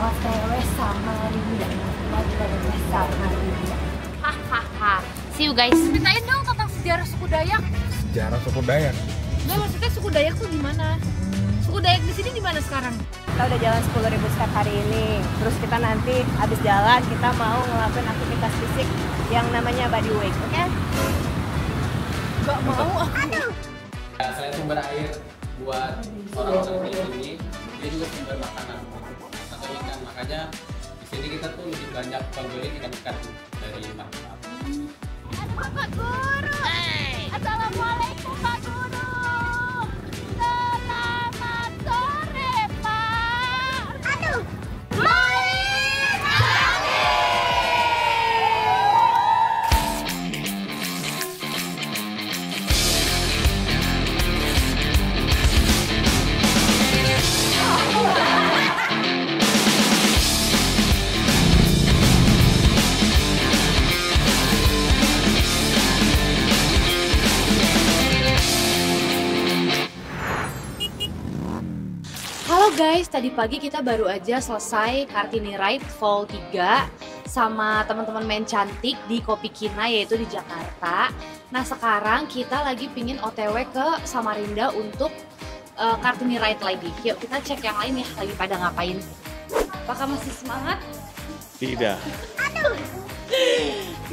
OTW Samarinda. OTW Samarinda. Hahaha. See you guys. Ceritain dong tentang sejarah suku Dayak. Sejarah suku Dayak. Nggak, maksudnya suku Dayak tuh gimana? Suku Dayak di sini di mana sekarang? Kita udah jalan 10.000 step hari ini. Terus kita nanti habis jalan kita mau ngelakuin aktivitas fisik yang namanya body weight, oke? Gak mau aku. Ya, selain sumber air buat orang-orang di sini, dia juga sumber makanan atau ikan. Makanya di sini kita tuh lebih banyak penggiling ikan-ikan dari market. Pak Guru. Assalamualaikum Pak Guru. Selamat sore Pak. Aduh. Halo guys, tadi pagi kita baru aja selesai Kartini Ride Fall 3 sama teman-teman main cantik di Kopi Kina yaitu di Jakarta. Nah sekarang kita lagi pingin OTW ke Samarinda untuk Kartini Ride lagi. Yuk kita cek yang lain ya, lagi pada ngapain. Apakah masih semangat? Tidak. Aduh.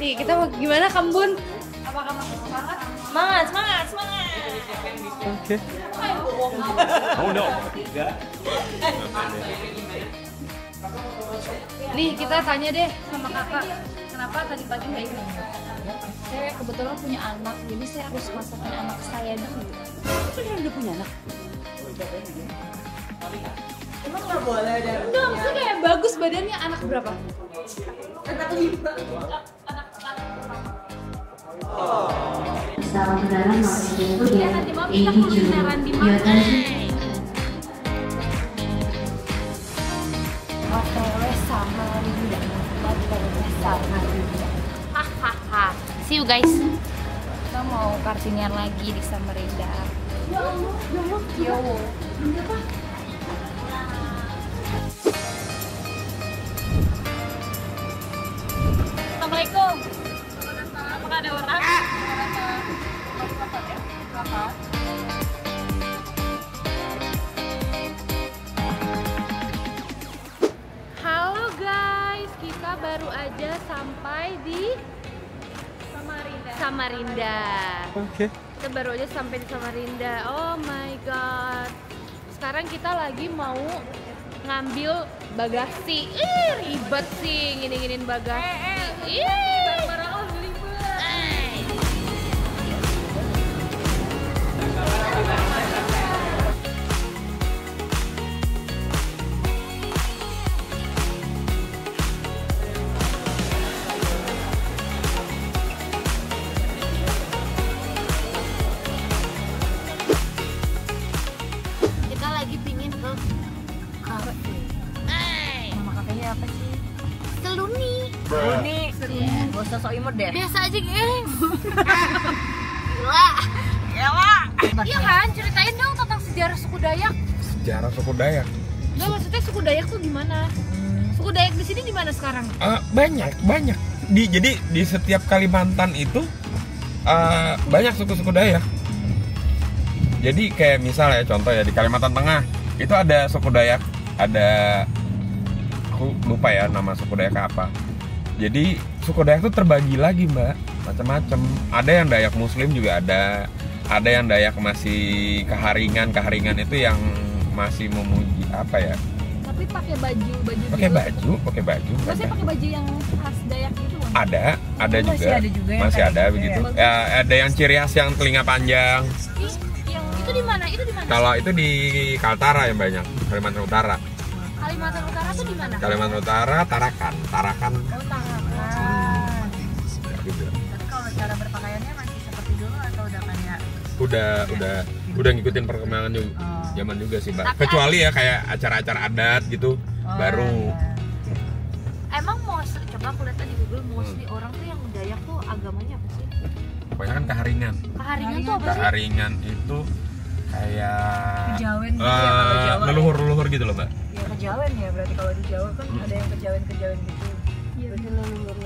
Nih kita mau gimana Kambun? Apakah masih semangat? Semangat, semangat, semangat. Oke. Oh no. Nih kita tanya deh sama kakak, kenapa tadi pagi nggak ikut? Saya kebetulan punya anak, jadi saya harus masakin anak saya dulu. Kan udah punya anak? Emang nggak boleh deh. Enggak, maksudnya kayak bagus badannya. Anak berapa? Anak 5. Pesawat udara nomor Ya nanti mau kita kulineran di mana? OTW Samarinda. OTW Samarinda. Hahaha. See you guys. Kita mau kartinian lagi di Samarinda. Yo. Assalamualaikum. Apakah ada orang? Halo guys, kita baru aja sampai di Samarinda. Oke. Kita baru aja sampai di Samarinda. Oh my god. Sekarang kita lagi mau ngambil bagasi. Ribet sih gini-giniin bagasi. Barang-barang lo ribet. Kita lagi pingin ke kafe. Nama kafenya apa sih? Seluni. Gak usah sok imut deh. Biasa aja, geng. Gila. Gila. Iya kan, ceritain dong tentang sejarah suku Dayak. Sejarah suku Dayak. Nggak, maksudnya suku Dayak tuh gimana? Suku Dayak di sini di mana sekarang? Banyak. Jadi di setiap Kalimantan itu banyak suku-suku Dayak. Jadi kayak misalnya contoh ya di Kalimantan Tengah itu ada suku Dayak, ada aku lupa ya nama suku Dayak apa. Jadi suku Dayak tuh terbagi lagi mbak, macam-macam. Ada yang Dayak Muslim juga ada yang Dayak masih keharingan itu yang masih memuji apa ya? Tapi pakai baju Pakai gitu. baju. Maksudnya pakai baju yang khas Dayak gitu kan? Ada juga. Masih ada begitu. Ya, ada yang ciri khas yang telinga panjang. Yang itu di mana? Itu di mana? Kalau itu di Kaltara yang banyak, Kalimantan Utara. Kalimantan Utara tuh di mana? Kalimantan Utara, Tarakan. Oh, tangan. Ya, gitu. Tapi kalau cara berpakaiannya masih seperti dulu atau udah kayak Udah ngikutin perkembangan zaman juga sih, Mbak. Kecuali ya kayak acara-acara adat gitu, baru. Emang mostly, coba aku lihat di Google, mostly orang tuh yang Dayak tuh agamanya apa sih? Pokoknya kan keharingan. Keharingan tuh apa sih? Keharingan itu kayak Kejawen gitu ya kalau Jawa. leluhur-leluhur gitu loh, Mbak. Ya kejawen ya, berarti kalau di Jawa kan ada yang kejawen gitu. Iya, Berarti leluhur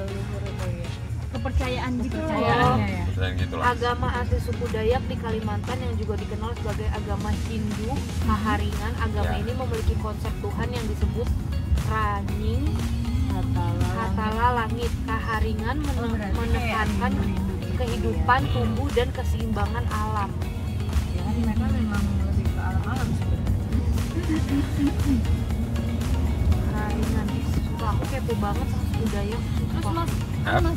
kali ya. kepercayaan gitu loh. Kepercayaannya ya. Percayaan gitu lah. Agama asli suku Dayak di Kalimantan yang juga dikenal sebagai agama Hindu Kaharingan. Agama Ya. ini memiliki konsep Tuhan yang disebut Ranying Hatala Langit. Kaharingan menekankan kehidupan, tumbuh, dan keseimbangan alam. Ya kan mereka memang lebih ke alam-alam sebenarnya. Kaharingan, sumpah aku kepo banget sama suku Dayak. Terus sumpah. mas,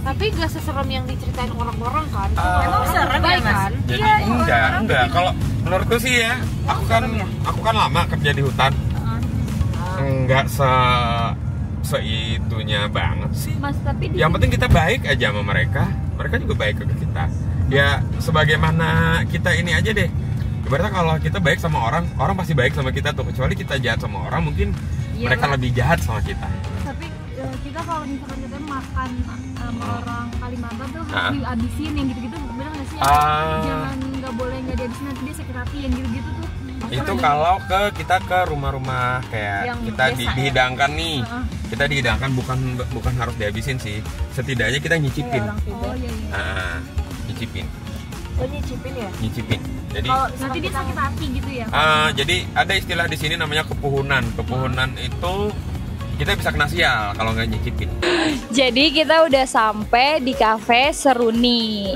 Tapi gak seserem yang diceritain orang-orang kan? Emang serem ya, Mas? Kan? Jadi enggak. Kalau menurutku sih ya, aku kan lama kerja di hutan. Enggak seitunya banget sih. mas tapi di Yang penting kita baik aja sama mereka. Mereka juga baik ke kita. Ya sebagaimana kita ini aja deh. Ibaratnya kalau kita baik sama orang, orang pasti baik sama kita tuh. Kecuali kita jahat sama orang, mungkin mereka lebih jahat sama kita. tapi kita kalau misalkan kita makan sama orang Kalimantan tuh Ah. harus dihabisin yang gitu-gitu, bener nggak sih? Ah. Jangan, nggak boleh nggak dihabisin, nanti dia sakit hati yang gitu-gitu tuh. Itu kalau kita ke rumah-rumah kayak Yang kita desa ya? dihidangkan nih. Heeh. Kita dihidangkan bukan harus dihabisin sih. Setidaknya kita nyicipin. Orang Tiba. Oh iya iya. Nah, nyicipin. Oh, nyicipin ya? Nyicipin. Jadi Kalau Nanti dia sakit hati gitu ya. jadi ada istilah di sini namanya kepuhunan. Kepuhunan itu kita bisa kena sial kalau nggak nyicipin. Jadi kita udah sampai di Cafe Seruni.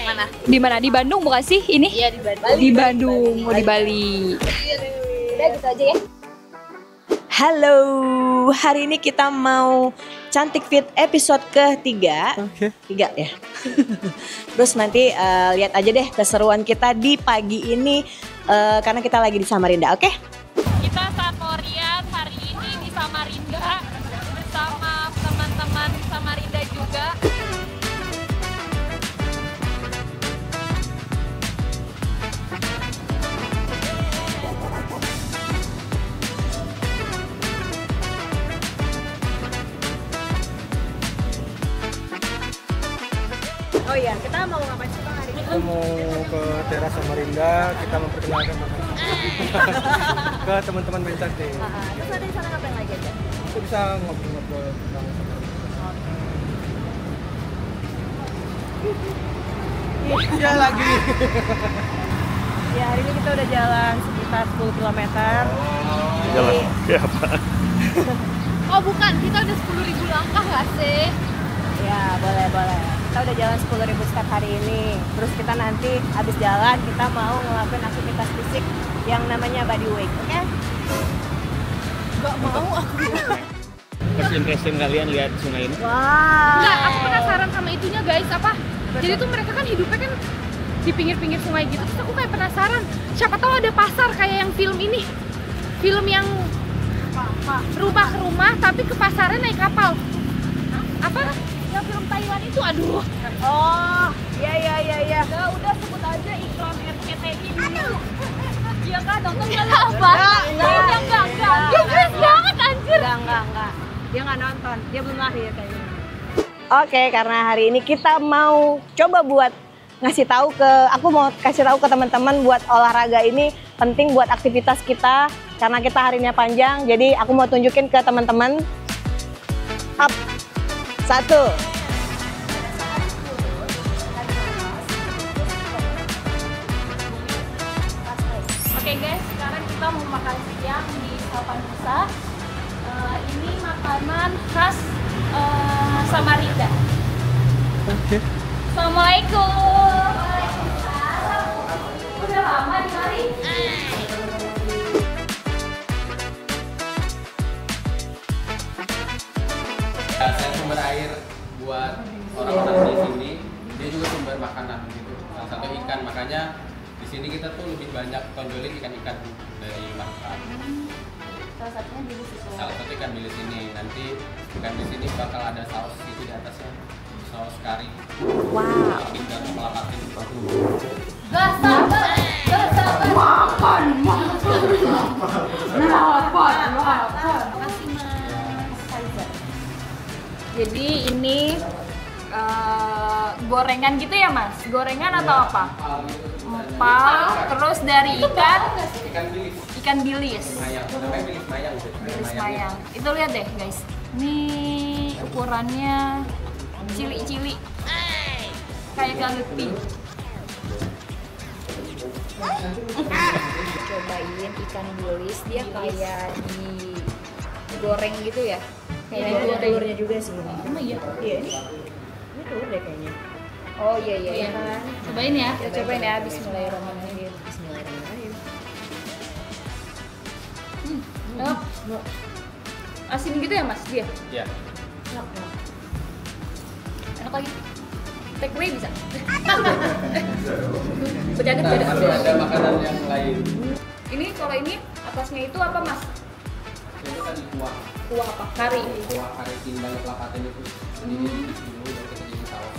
Mana? Di mana? Di Bandung bukan sih ini? Iya, di Bandung. Di Bandung, mau di Bali. Udah gitu aja ya. Halo, hari ini kita mau Cantik Fit episode ke-3. Oke. 3 ya. Terus nanti lihat aja deh keseruan kita di pagi ini karena kita lagi di Samarinda, oke? Kita Satorian hari ini di Samarinda bersama teman-teman Samarinda juga. Oh iya, kita mau ngapain sih Bang hari ini? Kita mau ke teras Samarinda, kita memperkenalkan makanan ke teman-teman Mencantik. Terus ada di sana ngapain lagi aja? Kita bisa ngobrol-ngobrol tentang Samarinda. Iya lagi. Ya hari ini kita udah jalan sekitar 10 km. Jalan. Oh bukan, kita udah 10.000 langkah nggak sih? Ya boleh. Kita udah jalan 10.000 step hari ini. Terus kita nanti habis jalan kita mau ngelakuin aktivitas fisik yang namanya body weight, oke? Gak mau aku. First impression kalian lihat sungai ini? Wah. Nggak, aku penasaran sama itunya guys, apa? Jadi tuh mereka kan hidupnya kan di pinggir-pinggir sungai gitu. Terus aku kayak penasaran, siapa tahu ada pasar kayak yang film ini. Film yang rumah ke rumah tapi ke pasarnya naik kapal. Apa? Yang film Taiwan itu, aduh. Oh, iya. Ya udah sebut aja iklan RCTI dulu. Iya kan, nonton kali apa? Enggak. Dia keren banget anjir. Enggak. Dia nggak nonton, dia belum lahir kayaknya. Oke, karena hari ini kita mau coba buat aku mau kasih tahu ke teman-teman buat olahraga ini penting buat aktivitas kita karena kita harinya panjang. Jadi aku mau tunjukin ke teman-teman. Up. 1. Oke guys, sekarang kita mau makan siang di Salpanusa. Ini makanan khas Samarinda. Oke. Assalamualaikum. Udah lama di mari. Saya sumber air buat orang-orang di sini. Dia juga sumber makanan gitu. Salah satu ikan, makanya di sini kita tuh lebih banyak tonjolin ikan-ikan dari makan. Salah satunya di situ. Salah satu ikan bilis ini. Nanti ikan di sini bakal ada saus itu di atasnya, saus kari. Wow. Tinggal melapatin. Gak sabar. Jadi ini gorengan gitu ya mas? Gorengan atau apa? Empal, terus dari ikan ikan bilis. Mayang, namanya bilis mayang. Bilis mayang. Itu lihat deh guys. Ini ukurannya cili-cili. Kayak galupi. Cobain ikan bilis, dia kayak digoreng gitu ya. Kayak Ada telurnya juga sih. Emang iya? Iya, ini telur deh kayaknya. Oh iya. Cobain ya. Kita cobain ya. Bismillahirrahmanirrahim. Bismillahirrahmanirrahim. Enak. Asin gitu ya mas dia? Iya. Enak lagi. Take away bisa? Bercanda. Masih ada makanan yang lain. Ini kalau ini atasnya itu apa mas? Itu tadi kuah. Kuah apa? Kari. Kuah kari timbang kelapaten itu. Ini dulu dan kita jadi saus.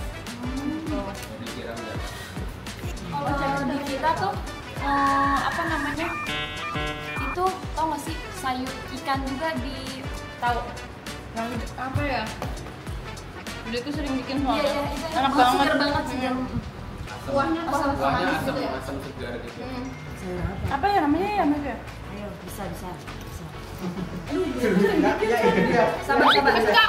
Disiram dan. Kalau di kita tuh apa namanya? Itu tau gak sih sayur ikan juga di tahu? Apa ya? Dia tuh sering bikin Iya, soalnya. itu Enak banget. segar banget sih. Kuahnya asam Kuahnya manis gitu ya. asam segar gitu. Apa ya namanya ya Mas ya? Ayo, bisa. Sabar. Pecah.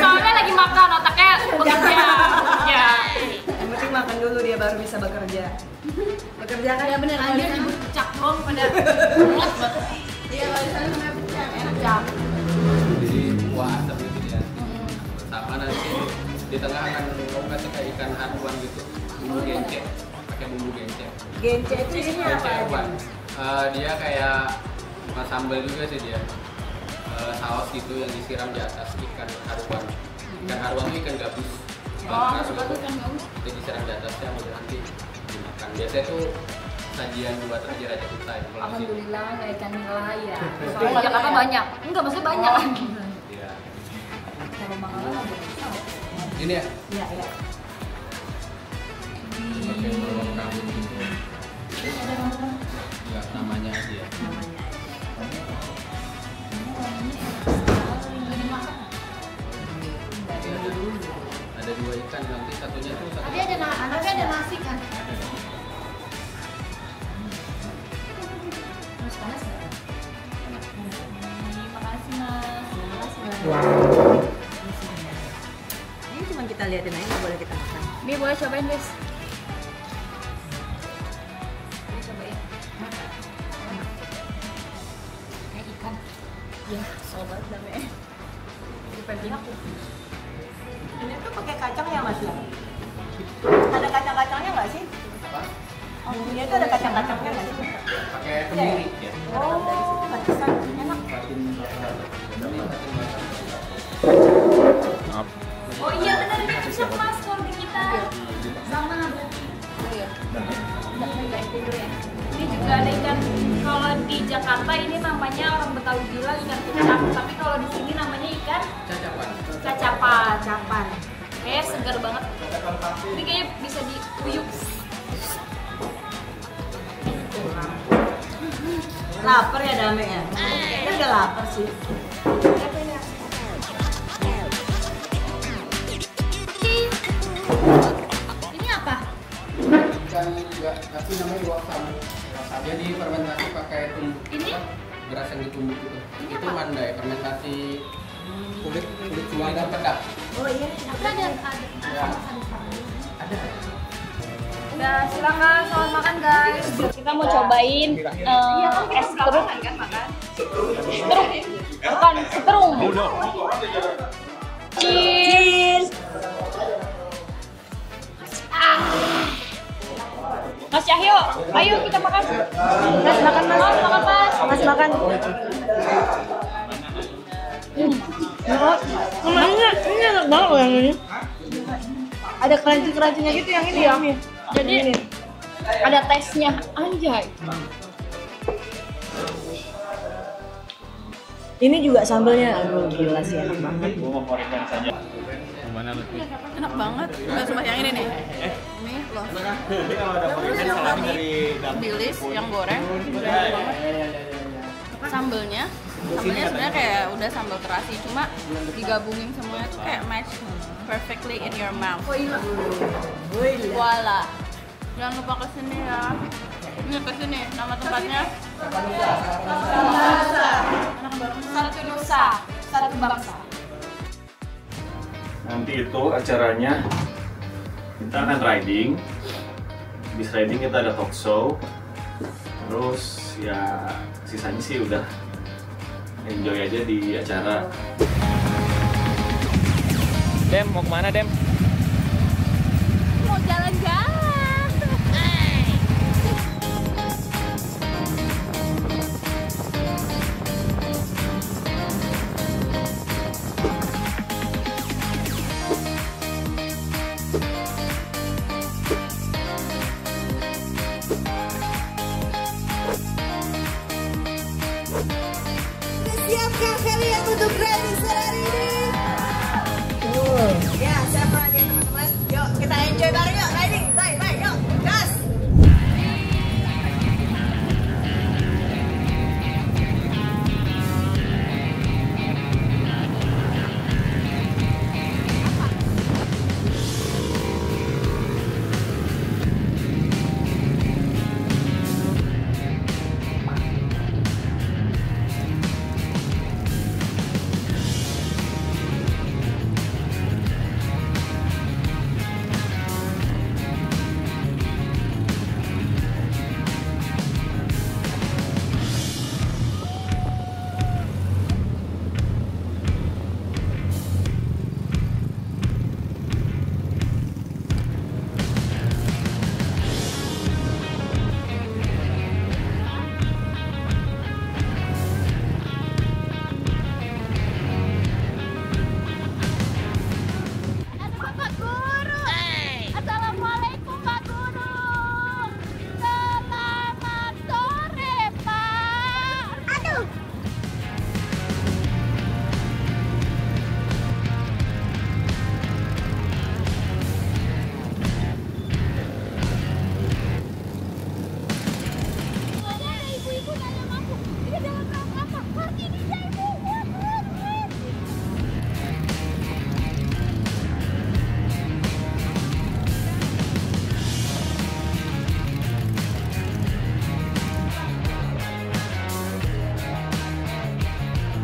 Soalnya lagi makan otaknya bekerja. Ya. Yang penting makan dulu dia baru bisa bekerja. Bekerja kan ya bener. Dia nyebut pecak dong pada. Iya, kalau di sana namanya pecah. Enak. Jadi kuah asam gitu ya. Sama nanti di tengah akan mau kasih kayak ikan haruan gitu. Bumbu gencet. Pakai bumbu gencet. Gencet itu isinya apa Gencet aja? kuah. Dia kayak sambal juga sih dia. Saus gitu yang disiram di atas ikan haruan. Ikan haruan itu ikan gabus. Bakar gitu. Jadi disiram di atasnya udah nanti dimakan. Biasanya tuh sajian buat raja-raja kita ya. Alhamdulillah nggak ikan nila ya. Soalnya di Jakarta banyak. Enggak, maksudnya banyak. Iya. Kalau makanan ada. Ini ya. Iya. Pakai bawang kamu gitu. Ya namanya aja ya. Ada dua ikan nanti satunya tuh satu. Tapi ada nasi kan? Makasih mas. Ini cuma kita liatin aja, nggak boleh kita makan. Ini boleh cobain guys. Ini cobain. Kayak ikan. Ya, sobat namanya. Dibanding aku. Ini tuh pakai kacang ya mas ya? Ada kacang-kacangnya nggak sih? Apa? Oh, ini tuh ada kacang-kacangnya nggak sih? Pakai kemiri ya. Oh, pantesan enak. Oh iya benar ini cocok mas kalau di kita. Sama berarti. Oh iya. Ini juga ada ikan. Kalau di Jakarta ini namanya orang Betawi bilang ikan kecap, tapi kalau di sini namanya ikan cacapan. Kayak segar banget. Ini kayaknya bisa diuyuk. Lapar ya Dame ya? Kita udah lapar sih. Ini apa? Ikan juga, tapi namanya wakam. Jadi fermentasi pakai tumbuk. Ini? Beras yang ditumbuk itu. Ini Itu apa? mandai, fermentasi kulit lidah pedak. Oh iya. Tapi ada. Ya. Ada. Udah silakan selamat makan guys. Kita mau cobain es struk. Bukan strung. Cheers. Mas Cahyo, ayo kita makan. Mas makan mas. Makan mas. Mas makan. Ini enak banget loh yang ini. Ada crunchy-crunchy-nya gitu yang ini ya. Jadi ada tesnya, anjay. Ini juga sambelnya, aduh gila sih enak banget. Enak banget. Bukan cuma yang ini nih. Ini loh. Bilis yang goreng. Udah enak banget. Sambelnya Sambalnya sebenarnya kayak udah sambal terasi, cuma digabungin semuanya tuh kayak match perfectly in your mouth. Voila. Jangan lupa kesini ya. Ini kesini, nama tempatnya Satu Nusa, Satu Bangsa. Nanti itu acaranya kita akan riding. Habis riding kita ada talk show. Terus ya sisanya sih udah enjoy aja di acara. Dem, mau kemana Dem? Mau jalan-jalan. Siapkah kalian untuk riding sore hari ini? Ya, siap riding teman-teman. Yuk, kita enjoy bareng yuk riding. Baik, yuk, gas!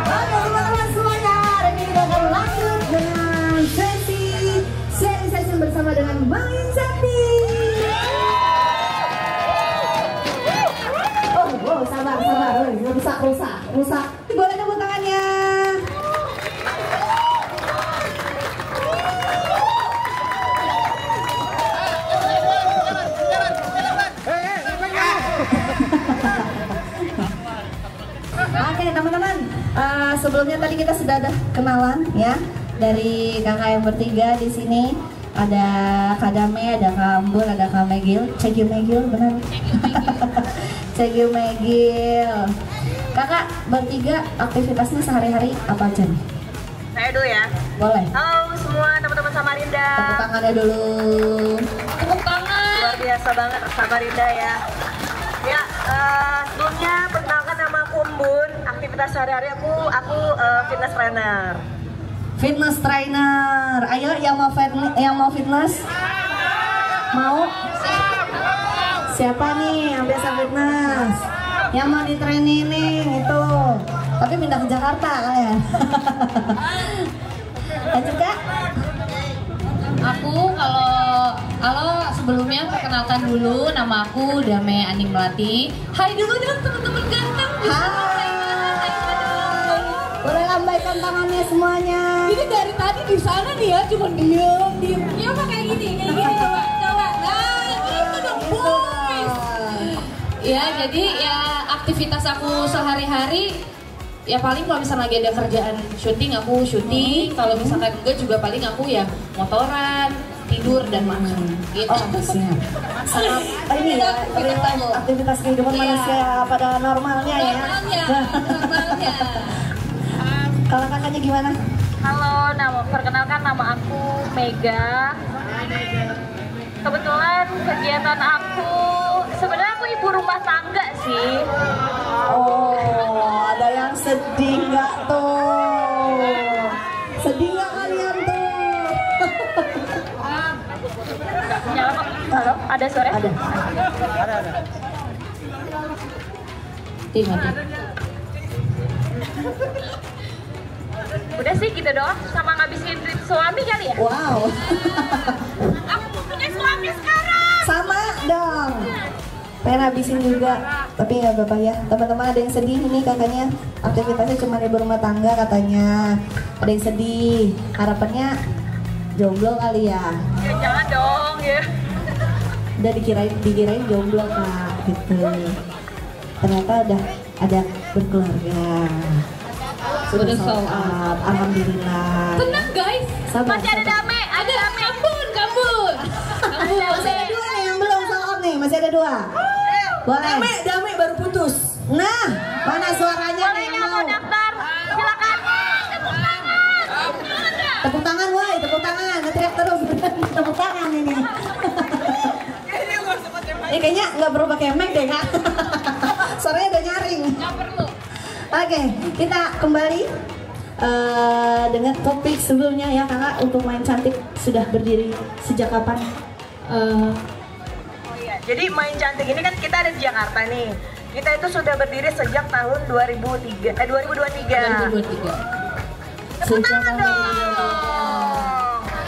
Oke teman-teman semuanya, hari ini kita akan lanjut dengan sesi bersama dengan Bang Cantik. Oh, sabar, rusak. Boleh tepuk tangannya. Oke teman-teman, sebelumnya tadi kita sudah ada kenalan ya dari kakak yang bertiga di sini. Ada Kak Dame, ada Kak Ambul, ada Kak Megil. Cek Megil, benar? Cek Megil. Kakak bertiga aktivitasnya sehari-hari apa aja nih? Saya dulu ya. Boleh. Halo semua teman-teman Samarinda. Tepuk tangannya dulu. Tepuk tangan. Luar biasa banget Samarinda ya. Ya, sebelumnya perkenalkan nama aku Umbun. Aktivitas sehari-hari aku fitness trainer. Fitness trainer. Ayo yang mau fitness? Mau? Siapa nih yang biasa fitness? Yang mau di training itu. Tapi pindah ke Jakarta kalian. Lanjut Kak. Aku kalau sebelumnya perkenalkan dulu, nama aku Dame Aning Melati. Hai dulu dong teman-teman ganteng. Hai. Boleh lambaikan tangannya semuanya. Ini dari tadi di sana nih ya, cuma diem. Ya apa kayak gini coba. Nah, gitu dong boys. Ya, jadi ya aktivitas aku sehari-hari ya paling kalau misalnya lagi ada kerjaan syuting aku syuting, kalau misalkan enggak juga paling aku ya motoran, tidur dan makan gitu. Siap. Sangat ini ya, real time aktivitas kehidupan manusia pada normalnya ya. Normalnya. Kalau kakaknya gimana? Halo, perkenalkan nama aku Mega. Kebetulan kegiatan aku sebenarnya aku ibu rumah tangga sih. Oh, ada yang sedih enggak tuh? Sedih nggak kalian tuh? Halo, ada suara? Ada. Mati. Udah sih gitu doang, sama ngabisin duit suami kali ya? Wow. Aku punya suami sekarang. Sama dong. Pengen habisin juga, tapi nggak apa-apa ya. Teman-teman ada yang sedih ini katanya aktivitasnya cuma ibu rumah tangga katanya. Ada yang sedih, harapannya jomblo kali ya. Ya jangan dong ya. Udah dikirain jomblo kak gitu. Ternyata udah ada berkeluarga. Sudah sold out, alhamdulillah. Tenang guys, Sabar, Masih ada sabar. dame, ada dame. kabur. Masih ada dua nih yang belum sold out nih, masih ada dua. Boleh. Dame baru putus. Nah, mana suaranya Boleh nih yang yang mau mau? daftar? Silakan. Tepuk tangan. Tepuk tangan, woi, tepuk tangan, ngeteriak terus, tepuk tangan ini. Ini kayaknya nggak perlu pakai mic deh kak. Suaranya udah nyaring. Nggak perlu. Oke, kita kembali dengan topik sebelumnya ya kakak. Untuk Main Cantik sudah berdiri sejak kapan? Oh iya, jadi Main Cantik ini kan kita ada di Jakarta nih. Kita itu sudah berdiri sejak tahun 2023. Tepuk tangan dong.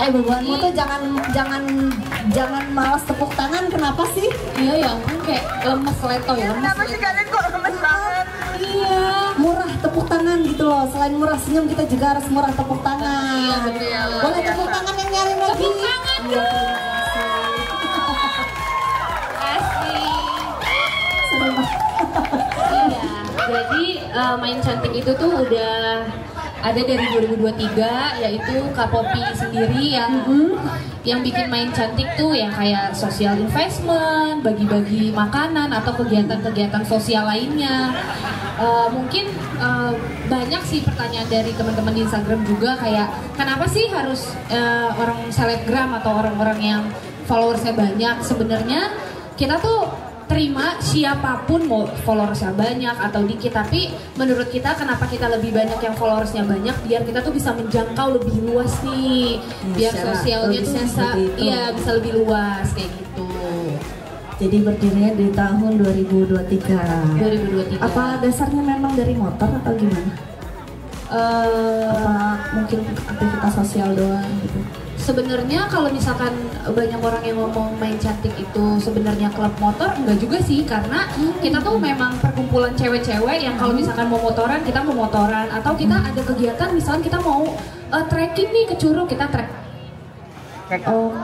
Bebuanmu tuh jangan malas tepuk tangan, kenapa sih? Iya ya, ampun kayak lemes leto ya, lemes. Kenapa sih kalian kok lemes banget? Iya, murah tepuk tangan gitu loh. Selain murah senyum, kita juga harus murah tepuk tangan. Iya, betul. Boleh tepuk tangan yang nyaring lagi. Tepuk tangan Iya, Asik. Iya, jadi Main Cantik itu tuh udah ada dari 2023, yaitu Kak Poppy sendiri yang bikin Main Cantik tuh yang kayak social investment, bagi-bagi makanan atau kegiatan-kegiatan sosial lainnya. Mungkin banyak sih pertanyaan dari teman-teman di Instagram juga kayak kenapa sih harus orang selebgram atau orang-orang yang followersnya banyak? Sebenarnya kita tuh terima siapapun mau followersnya banyak atau dikit, tapi menurut kita kenapa kita lebih banyak yang followersnya banyak, biar kita tuh bisa menjangkau lebih luas nih, biar sosialnya tuh bisa lebih luas kayak gitu. Jadi berdirinya di tahun 2023. 2023. Apa dasarnya memang dari motor atau gimana? Apa mungkin aktivitas sosial doang gitu? Sebenarnya kalau misalkan banyak orang yang ngomong Main Cantik itu sebenarnya klub motor, enggak juga sih, karena kita tuh memang perkumpulan cewek-cewek yang kalau misalkan mau motoran, kita mau motoran, atau kita ada kegiatan misalkan kita mau trekking nih ke Curug, kita trek. Oh.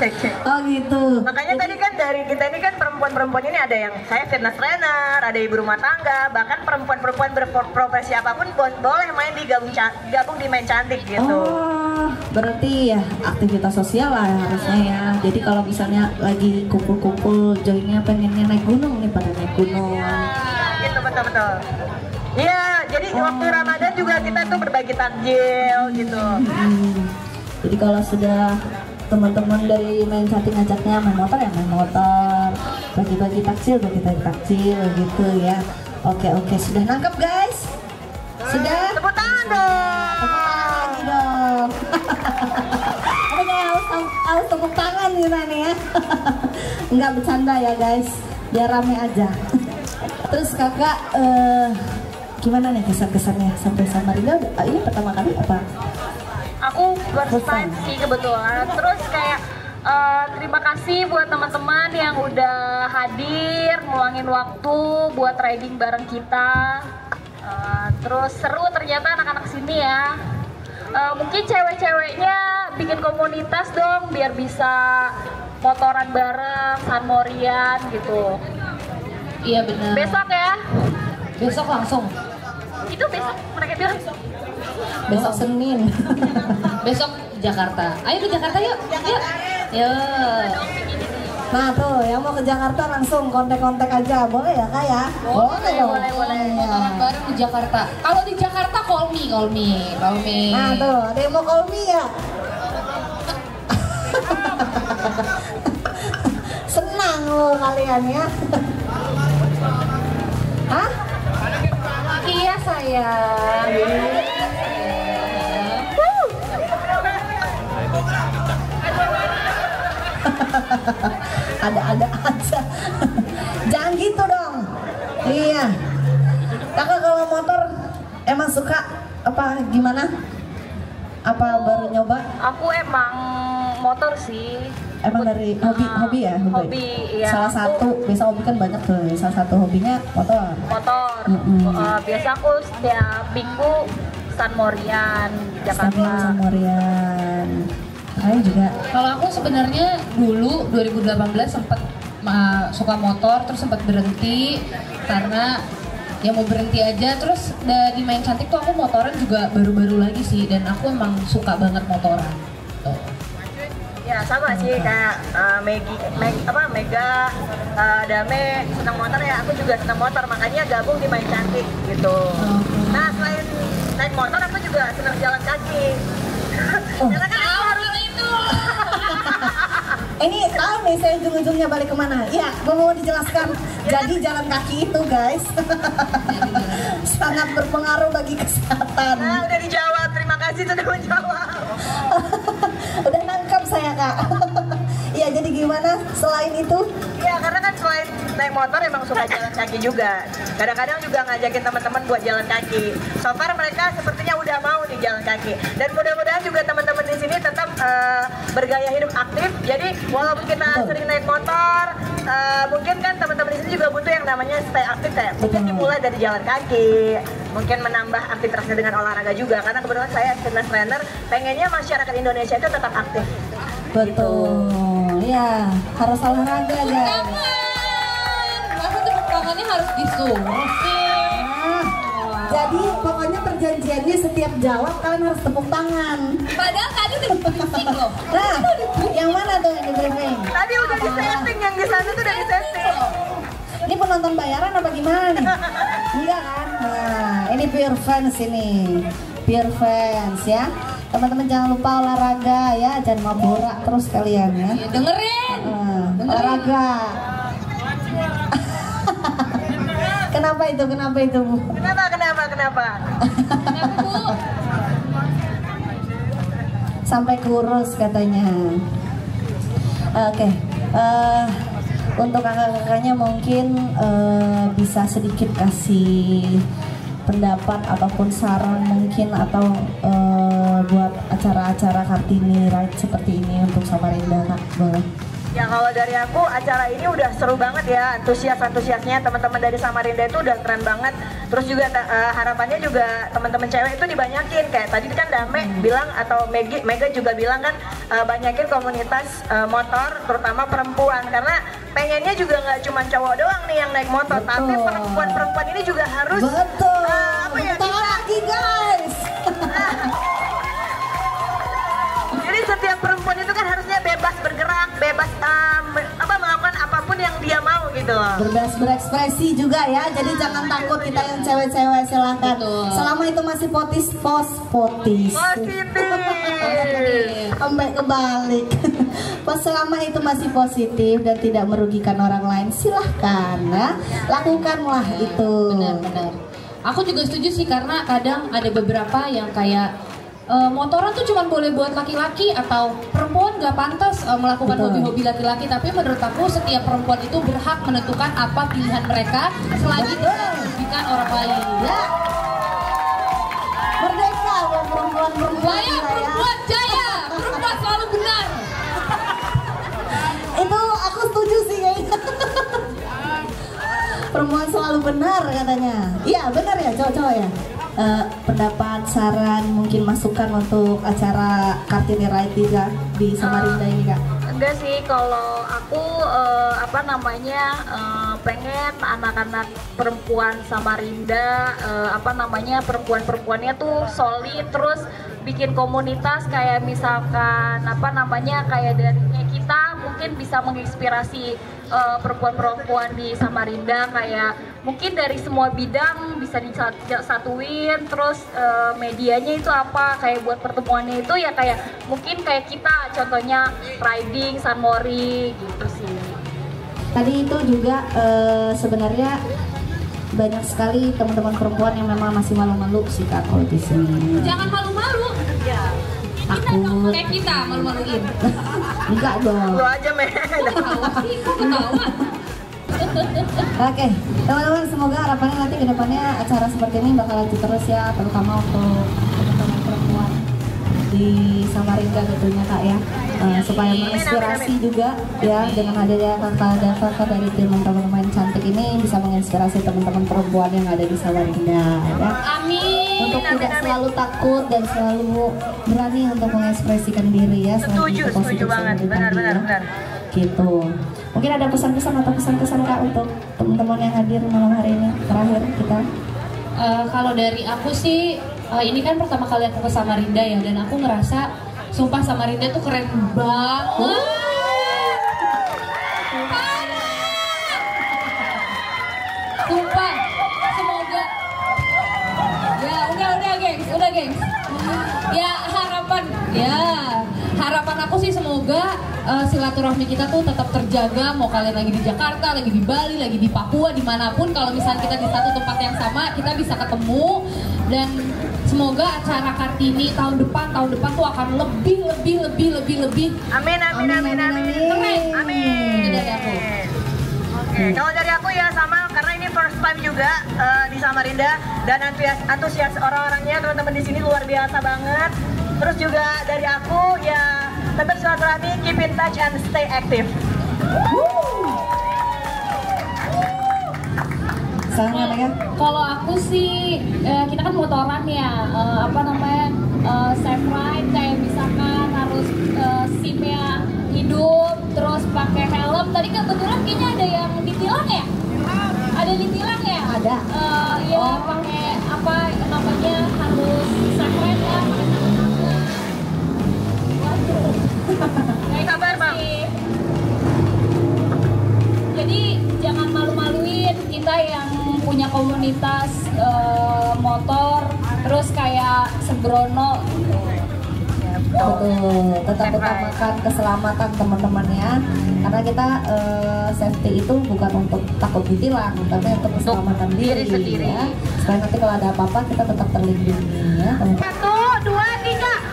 Cek. Oh gitu. Makanya tadi kan dari kita ini kan perempuan-perempuan ini ada yang saya fitness trainer, ada ibu rumah tangga, bahkan perempuan-perempuan berprofesi apapun boleh main gabung di Main Cantik gitu. Oh, berarti ya aktivitas sosial lah harusnya ya. Jadi kalau misalnya lagi kumpul-kumpul, joinnya pengennya naik gunung nih, pada naik gunung. Gitu betul. Iya, jadi waktu Ramadan juga kita tuh berbagi takjil gitu. Jadi kalau sudah teman-teman dari Main Cantik ngajaknya main motor ya main motor, bagi-bagi takjil gitu ya. Oke, sudah nangkep guys? Sudah? Tepuk tangan dong. Tepuk tangan lagi dong. Ada kayak harus tepuk tangan kita nih ya. Enggak bercanda ya guys, biar rame aja. Terus kakak gimana nih kesan-kesannya sampai Samarinda? Ini pertama kali apa? Aku first time sih kebetulan. Terus kayak terima kasih buat teman-teman yang udah hadir, ngeluangin waktu buat riding bareng kita. Terus seru ternyata anak-anak sini ya. Mungkin cewek-ceweknya bikin komunitas dong biar bisa motoran bareng, Sanmorian gitu. Iya benar. Besok ya? Besok langsung. Itu besok mereka bilang. Besok Senin. Besok Jakarta. Ayo ke Jakarta yuk. Yuk. Nah tuh, yang mau ke Jakarta langsung kontak-kontak aja, boleh ya kak ya? Boleh. Motoran bareng di Jakarta. Kalau di Jakarta call me. Nah tuh, ada yang mau call me ya? Senang lo kalian ya? Hah? sayang. Ada-ada aja. Jangan gitu dong. Iya. Kakak kalau motor emang suka apa gimana? Apa baru nyoba? Aku emang motor sih. Emang dari hobi ya? Hobi, iya. Salah satu, biasa hobi kan banyak tuh. Salah satu hobinya motor. Motor. Biasa aku setiap minggu San Morian Jakarta. San Morian. Saya juga. Kalau aku sebenarnya dulu 2018 sempat suka motor, terus sempat berhenti karena ya mau berhenti aja. Terus di Main Cantik tuh aku motoran juga baru-baru lagi sih, dan aku emang suka banget motoran. Ya sama sih kayak Mega, Dame senang motor ya, aku juga senang motor, makanya gabung di Main Cantik gitu. Nah selain naik motor aku juga senang jalan kaki. Karena kan aku harus itu. Ini tahu nih saya ujung-ujungnya balik kemana? Ya, mau dijelaskan. Jadi jalan kaki itu guys sangat berpengaruh bagi kesehatan. Nah udah dijawab, terima kasih sudah menjawab. Udah nangkap saya kak. Iya, jadi gimana selain itu? Ya karena kan selain naik motor emang suka jalan kaki juga. Kadang-kadang juga ngajakin teman-teman buat jalan kaki. So far mereka sepertinya udah mau nih jalan kaki. Dan mudah-mudahan juga teman-teman di sini tetap bergaya hidup aktif. Jadi walaupun kita sering naik motor, mungkin kan teman-teman di sini juga butuh yang namanya stay aktif, kayak mungkin dimulai dari jalan kaki, mungkin menambah aktivitasnya dengan olahraga juga. Karena kebetulan saya fitness trainer, pengennya masyarakat Indonesia itu tetap aktif. Betul, ya harus olahraga guys. Masa tepuk tangannya harus disuruh sih? Jadi pokoknya perjanjiannya setiap jawab kalian harus tepuk tangan. Padahal tadi udah di-briefing loh. Nah, yang mana tuh yang di-briefing? Tadi udah di-setting, yang di sana tuh udah di-setting. Ini penonton bayaran apa gimana nih? Enggak kan? Nah, ini pure fans ini. Pure fans ya. Teman-teman jangan lupa olahraga ya, jangan mabura terus kalian ya. Dengerin. Olahraga. Kenapa itu? Bu? Kenapa? Bu? Sampai kurus katanya. Oke. Untuk kakak-kakaknya mungkin bisa sedikit kasih pendapat ataupun saran mungkin, atau buat acara-acara Kartini Ride seperti ini untuk Samarinda, Kak, boleh? Ya kalau dari aku acara ini udah seru banget ya, antusiasnya teman-teman dari Samarinda itu udah keren banget. Terus juga harapannya juga teman-teman cewek itu dibanyakin, kayak tadi kan Dame bilang atau Mega juga bilang kan, banyakin komunitas motor terutama perempuan, karena pengennya juga nggak cuma cowok doang nih yang naik motor, tapi perempuan ini juga harus lagi guys. Jadi setiap perempuan itu kan harusnya bebas bergerak, bebas melakukan apapun yang dia mau gitu. Bebas berekspresi juga ya, jadi jangan takut kita yang cewek-cewek, silahkan. Selama itu masih positif. Sampai kebalik. Selama itu masih positif dan tidak merugikan orang lain, silahkan ya, lakukanlah itu. Benar. Aku juga setuju sih, karena kadang ada beberapa yang kayak motoran tuh cuma boleh buat laki-laki atau perempuan nggak pantas melakukan hobi-hobi laki-laki. Tapi menurut aku setiap perempuan itu berhak menentukan apa pilihan mereka selagi tidak merugikan orang lain. Ya. Merdeka buat perempuan-perempuan. Perempuan jaya, perempuan selalu benar. Itu aku setuju sih kayaknya. Perempuan selalu benar katanya. Iya benar ya cowok-cowok ya. Pendapat, saran, mungkin masukan untuk acara Kartini Ride di Samarinda ini, Kak? Enggak sih, kalau aku pengen anak-anak perempuan Samarinda perempuan-perempuannya tuh solid, terus bikin komunitas kayak misalkan kayak dari kita mungkin bisa menginspirasi perempuan-perempuan di Samarinda, kayak mungkin dari semua bidang bisa disatuin. Terus medianya itu apa, kayak buat pertemuannya itu ya kayak mungkin kayak kita contohnya riding San Mori gitu sih. Tadi itu juga sebenarnya banyak sekali teman-teman perempuan yang memang masih malu-malu sih Kak kalau di sini. Jangan malu-malu. Ya. Kita dong, kayak kita malu-maluin. Enggak dong. Lu aja men. Oke, teman-teman, semoga harapannya nanti ke depannya acara seperti ini bakal lanjut terus ya, terutama untuk teman-teman perempuan di Samarinda tentunya Kak ya, supaya menginspirasi juga ya dengan hadirnya kakak dan kakak dari tim teman-teman cantik ini bisa menginspirasi teman-teman perempuan yang ada di Samarinda ya. Amin. Untuk tidak selalu takut dan selalu berani untuk mengekspresikan diri ya. Setuju banget, benar. Gitu. Mungkin ada pesan-pesan atau pesan-pesan Kak untuk teman-teman yang hadir malam hari ini terakhir kita. Kalau dari aku sih, ini kan pertama kali aku ke Samarinda ya, dan aku ngerasa sumpah Samarinda tuh keren banget. Sumpah, semoga ya udah gengs. Ya harapan aku sih semoga silaturahmi kita tuh tetap terjaga, mau kalian lagi di Jakarta, lagi di Bali, lagi di Papua, dimanapun, kalau misalnya kita di satu tempat yang sama, kita bisa ketemu. Dan semoga acara Kartini tahun depan tuh akan lebih. Amin. Itu dari aku. Oke, kalau dari aku ya sama, karena ini first time juga di Samarinda, dan antusias orang-orangnya teman-teman di sini luar biasa banget. Terus juga dari aku ya tetap silaturahmi, keep in touch and stay active. Kalau aku sih kita kan motoran ya, safe ride, kayak misalkan harus SIM-nya hidup, terus pakai helm. Tadi kebetulan kayaknya ada yang ditilang ya? Ada ditilang ya? Ada. Iya, pakai apa namanya, harus safe ride ya. Kabar Bang. Jadi jangan malu-maluin, kita yang punya komunitas motor, terus kayak sembrono. Betul, tetap utamakan keselamatan teman-teman ya, karena kita safety itu bukan untuk takut ditilang, tapi untuk keselamatan diri sendiri ya. Supaya nanti kalau ada apa-apa kita tetap terlindungi ya. 1, 2, 3.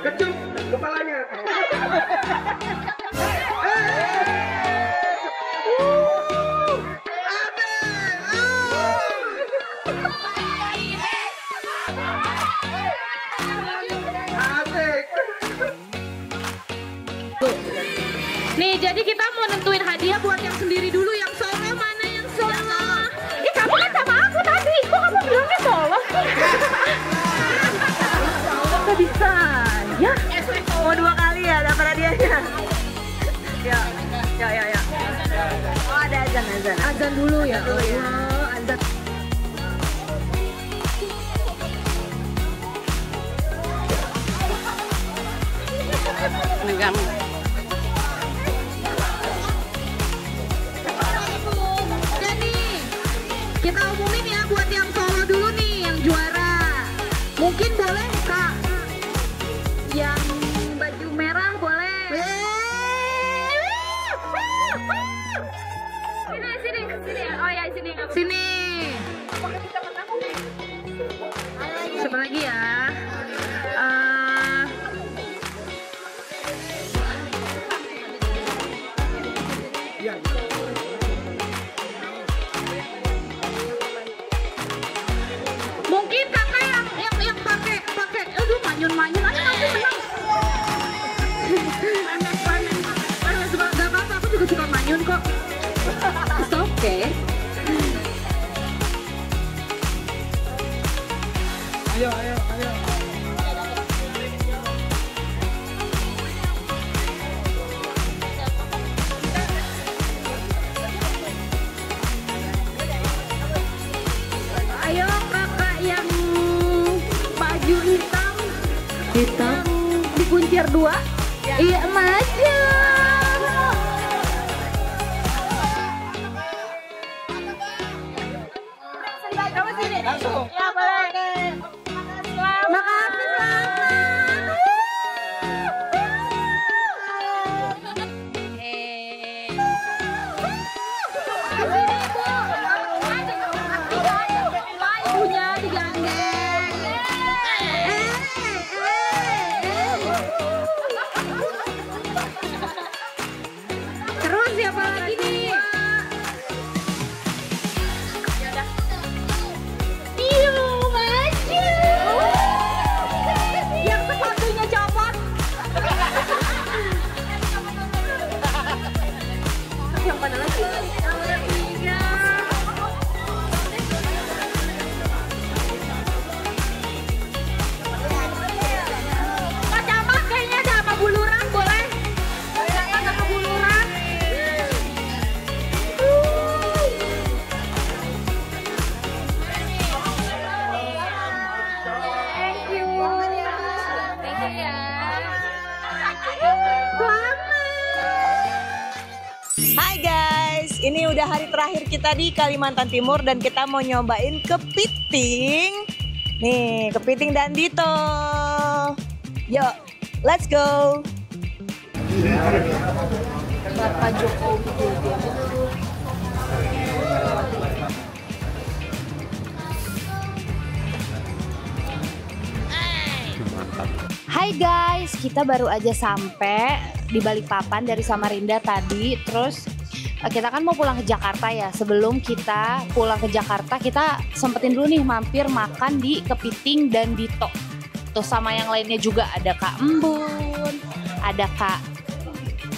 Kecup kepalanya. Nih, jadi kita mau nentuin hadiah buat yang sendiri dulu. Yang solo mana yang solo? Ih, kamu kan sama aku tadi. Kok kamu bilangnya solo sih? Kok bisa? Ya. Mau 2 kali ya dapat hadiahnya. Ya. Oh, ada azan. Azan dulu ya. Azan. Megang. Jadi kita umumin ya buat yang solo dulu nih, yang juara. Mungkin boleh Kak, yang baju merah boleh. Sini. Oh ya, sini. Siapa lagi ya? Mungkin kakak yang pakai aduh manyun aja nanti menang. Gak apa-apa, aku juga suka manyun kok. It's okay. Ayo. Ayo kakak yang baju hitam dikuncir 2. Iya, maju. yang mana lagi? Pak Camat kayaknya ada apa buluran, boleh? Ada kebuluran. Thank you. Thank you ya. Hai guys, ini udah hari terakhir kita di Kalimantan Timur dan kita mau nyobain kepiting. Nih, kepiting dan Dito. Yuk, let's go. Bapak Jokowi. Hai guys, kita baru aja sampai di Balikpapan dari Samarinda tadi. Terus kita kan mau pulang ke Jakarta ya. Sebelum kita pulang ke Jakarta, kita sempetin dulu nih mampir makan di Kepiting dan Dito. Terus sama yang lainnya juga ada Kak Embun, ada Kak Luki,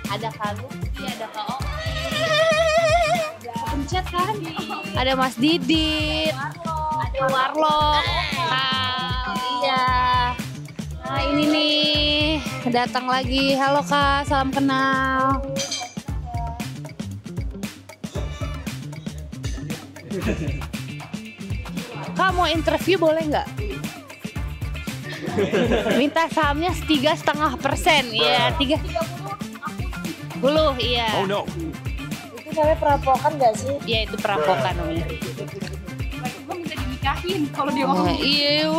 ada Kak Oki, pencet kan? Ada Mas Didit, ada Warlock. Iya. Nah ini nih datang lagi. Halo Kak, salam kenal. Kak mau interview boleh nggak? Minta sahamnya 3,5%. Iya 30. Iya. Oh no. Itu namanya perampokan nggak sih? Iya itu perampokan namanya. Gue minta dinikahin kalau dia ngomong. Iya.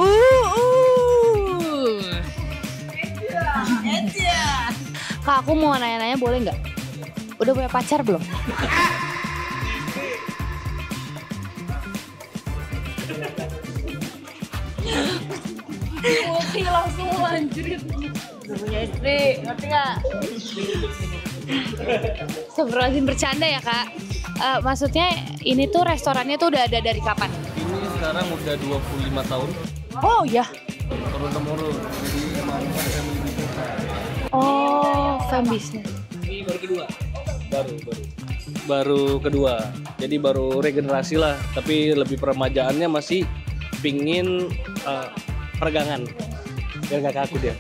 Kak aku mau nanya-nanya boleh nggak? Udah punya pacar belum? Oke langsung lanjut. Udah punya istri, ngerti nggak? Sebelum bercanda ya Kak. Maksudnya ini tuh restorannya tuh udah ada dari kapan? Ini sekarang udah 25 tahun. Oh ya. Turun-temurun. Jadi emang family business. Oh, family business. Ini baru kedua. Baru kedua. Jadi baru regenerasi lah. Tapi lebih peremajaannya masih pingin peregangan. Biar gak kaku dia.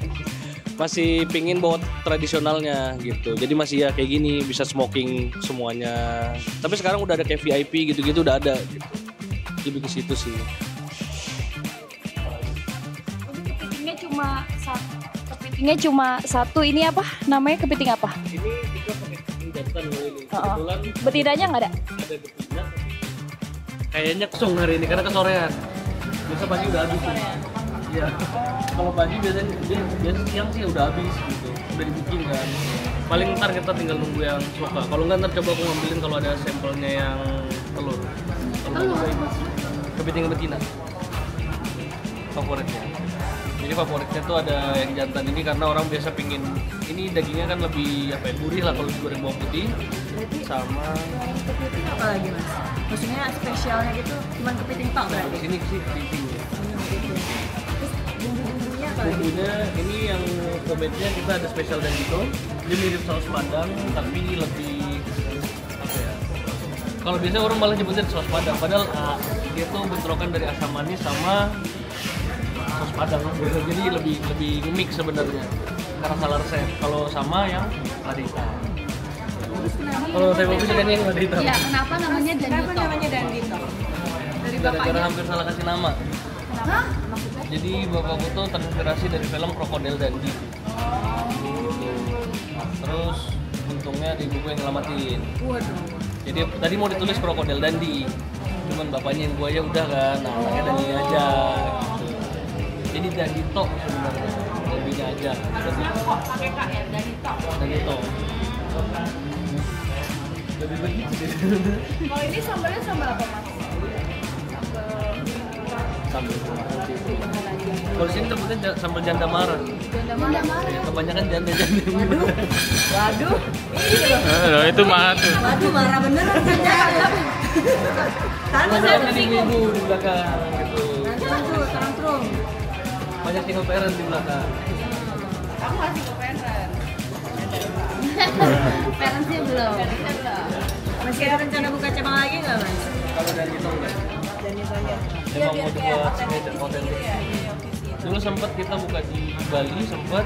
Masih pingin bawa tradisionalnya gitu. Jadi masih ya kayak gini, bisa smoking semuanya. Tapi sekarang udah ada kayak VIP gitu-gitu udah ada gitu. Lebih ke situ sih. Kepitingnya cuma satu. Ini apa? Namanya kepiting apa? Ini kita pakai kepiting jantan ini. Kebetulan betinanya nggak ada? Ada betina. Kayaknya kesung hari ini karena kesorean. Biasa pagi udah habis. Iya. Kalau pagi biasanya siang sih udah habis gitu. Udah dibikin kan. Paling ntar kita tinggal nunggu yang suka. Kalau nggak ntar coba aku ngambilin kalau ada sampelnya yang telur. Kepiting betina. Favoritnya. Jadi favoritnya tuh ada yang jantan ini karena orang biasa pingin ini dagingnya kan lebih apa ya, gurih lah kalau digoreng bawang putih. Sama Kepiting apa lagi mas? Maksudnya spesialnya gitu cuman kepiting tok berarti? di sini sih kepiting. Terus bumbu-bumbunya apa lagi? Bumbunya ini yang homemade-nya kita ada spesial dan gitu. Dia mirip saus padang tapi lebih apa ya? Kalau biasanya orang malah nyebutnya saus padang, padahal dia tuh bentrokan dari asam manis sama saus padang. Jadi lebih mix sebenarnya. Karena salah resep. Kalau sama yang lada hitam. Kalau saya mau bisa yang lada hitam. Ya, kenapa namanya Dandito? Kenapa namanya Dandito? Dari Gara-gara bapaknya. hampir salah kasih nama. Hah? Maksudnya? Jadi bapakku tuh terinspirasi dari film Krokodil Dundee. Terus untungnya di buku yang ngelamatin. Waduh. Jadi tadi mau ditulis Krokodil Dundee, cuman bapaknya yang buaya udah kan, nah anaknya Dundee aja gitu. Jadi Dandito sebenarnya, Dundee-nya aja. Pakai Kak ya, Dandito. Dandito. Lebih begitu deh. Kalau ini sambalnya sambal apa mas? Sambal. Kalau di sini sebutnya sambal janda marah. Janda marah. Ya, kebanyakan janda-janda. Waduh. Itu marah tuh. Waduh marah beneran janda. Banyak ibu di belakang gitu. Tantrum. Banyak single parent di belakang. Aku masih ke parent. Parents-nya belum. Masih ada rencana buka cabang lagi nggak Mas? Kalau dari itu enggak. Dan itu aja. Emang mau dibuat signature otentik. Dulu sempat kita buka di Bali, sempat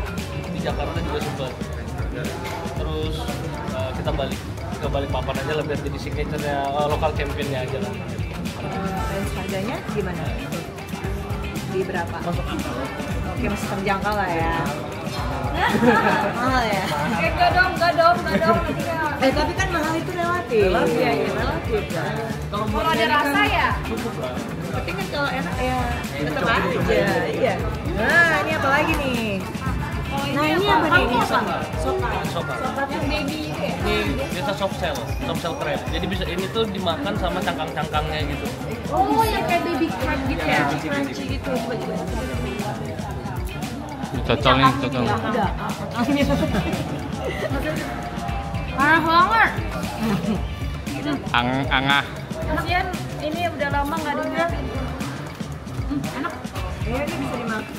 di Jakarta juga sempat. Terus kita balik ke Balikpapan aja lebih jadi signature-nya lokal championnya aja lah. Range harganya gimana? Di berapa? Masuk akal. Oke, masih terjangkau lah ya. Mahal ya? Enggak dong. Tapi kan mahal itu relatif. Iya, relatif kan. Kalau ada rasa ya. Cukup lah. Tapi kan kalau enak ya tetap aja. Iya. Nah, ini apa lagi nih? Nah, ini apa nih? Ini Soka. Sokap yang baby itu ya. Ini biasa soft shell crab. Jadi bisa ini tuh dimakan sama cangkang-cangkangnya gitu. Oh, yang kayak baby crab gitu ya. Crunchy gitu. Cocol nih, cocol. Udah. Parah banget. Angah. Kasian ini udah lama nggak dimakan. Enak. Iya, ini bisa dimakan.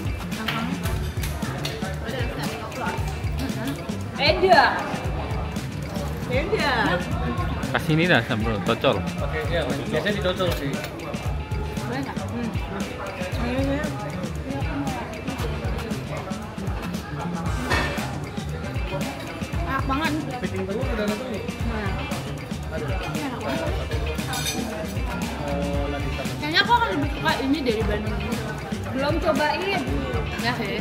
Beda. Kasih ini dah, bro, cocol. Oke, ya biasanya dicocol sih. Boleh nggak? Enak banget. Piting telur udah ada tuh. Ada. Kayaknya aku akan lebih suka ini dari Bandung. Belum cobain. Ya sih.